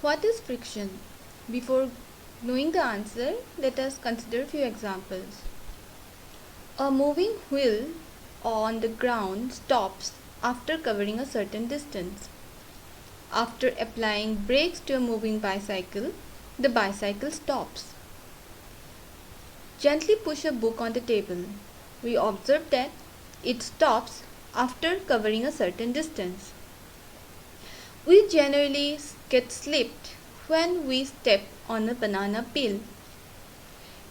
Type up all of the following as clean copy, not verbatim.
What is friction? Before knowing the answer, let us consider a few examples. A moving wheel on the ground stops after covering a certain distance. After applying brakes to a moving bicycle, the bicycle stops. Gently push a book on the table. We observe that it stops after covering a certain distance. We generally get slipped when we step on a banana peel.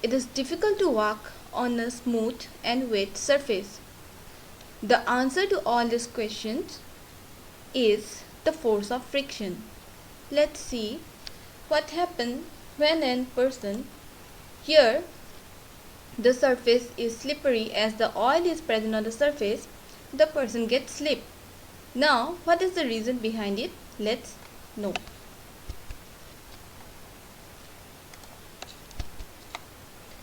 It is difficult to walk on a smooth and wet surface. The answer to all these questions is the force of friction. Let's see what happens when a person, here the surface is slippery as the oil is present on the surface, the person gets slipped. Now, what is the reason behind it? Let's know.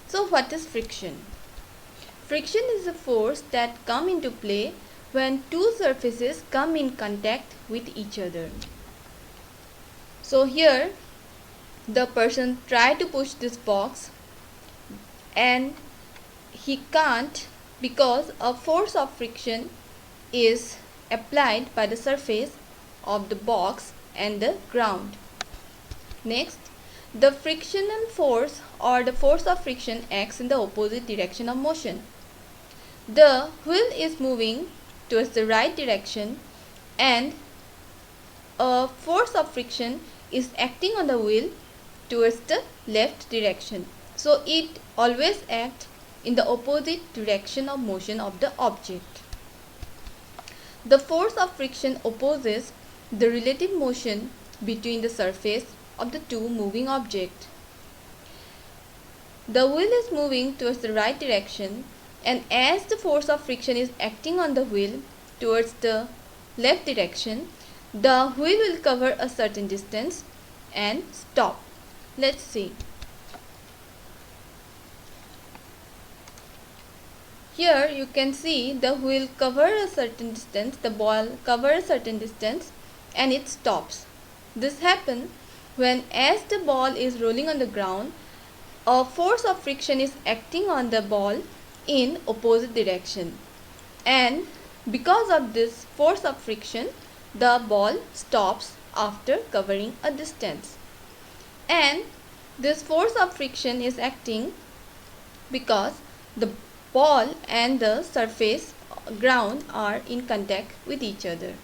So, what is friction? Friction is a force that comes into play when two surfaces come in contact with each other. So, here the person tried to push this box and he can't because a force of friction is applied by the surface of the box and the ground. Next, the frictional force or the force of friction acts in the opposite direction of motion. The wheel is moving towards the right direction and a force of friction is acting on the wheel towards the left direction. So it always acts in the opposite direction of motion of the object. The force of friction opposes the relative motion between the surface of the two moving objects. The wheel is moving towards the right direction, and as the force of friction is acting on the wheel towards the left direction, the wheel will cover a certain distance and stop. Let's see. Here you can see the wheel cover a certain distance, the ball cover a certain distance and it stops. This happens when as the ball is rolling on the ground, a force of friction is acting on the ball in opposite direction. And because of this force of friction, the ball stops after covering a distance. And this force of friction is acting because the ball and the surface ground are in contact with each other.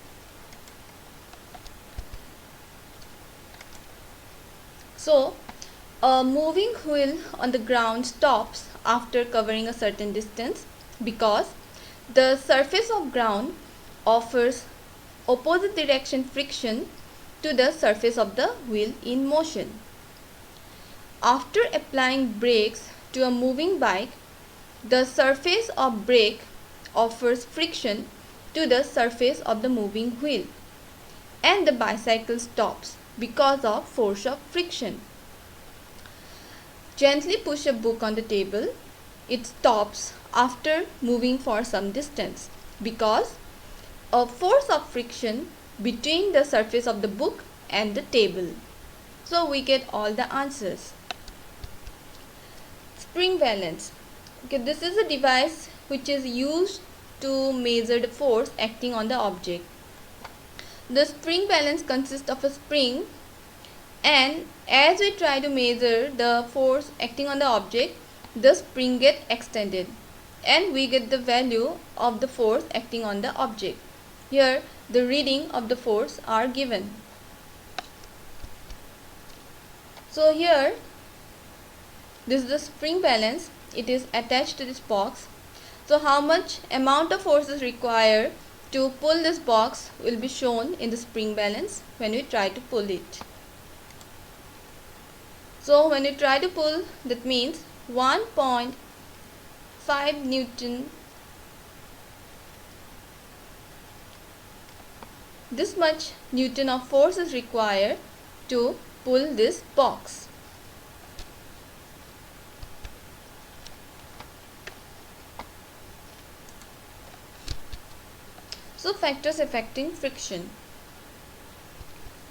So, a moving wheel on the ground stops after covering a certain distance because the surface of ground offers opposite direction friction to the surface of the wheel in motion. After applying brakes to a moving bike, the surface of brake offers friction to the surface of the moving wheel and the bicycle stops because of force of friction. Gently push a book on the table. It stops after moving for some distance because a force of friction between the surface of the book and the table. So we get all the answers. Spring balance. Okay, this is a device which is used to measure the force acting on the object. The spring balance consists of a spring, and as we try to measure the force acting on the object, the spring gets extended and we get the value of the force acting on the object. Here the reading of the force are given. So here this is the spring balance. It is attached to this box. So how much amount of force is required to pull this box will be shown in the spring balance when we try to pull it. So when you try to pull, that means 1.5 Newton. This much Newton of force is required to pull this box. So factors affecting friction.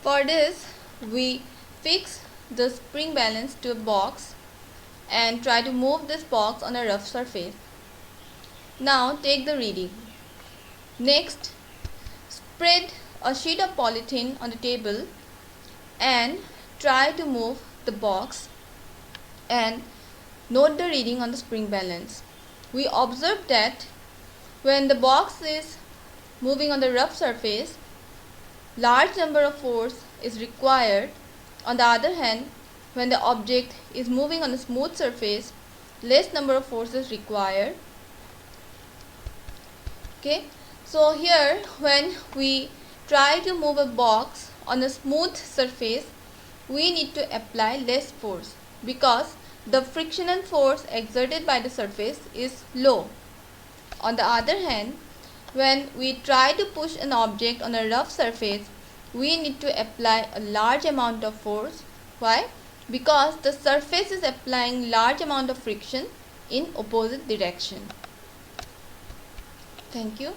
For this we fix the spring balance to a box and try to move this box on a rough surface. Now take the reading. Next, spread a sheet of polythene on the table and try to move the box and note the reading on the spring balance. We observe that when the box is moving on the rough surface, large number of force is required. On the other hand, when the object is moving on a smooth surface, less number of force is required. Okay, so here when we try to move a box on a smooth surface, we need to apply less force because the frictional force exerted by the surface is low. On the other hand, when we try to push an object on a rough surface, we need to apply a large amount of force. Why? Because the surface is applying large amount of friction in opposite direction. Thank you.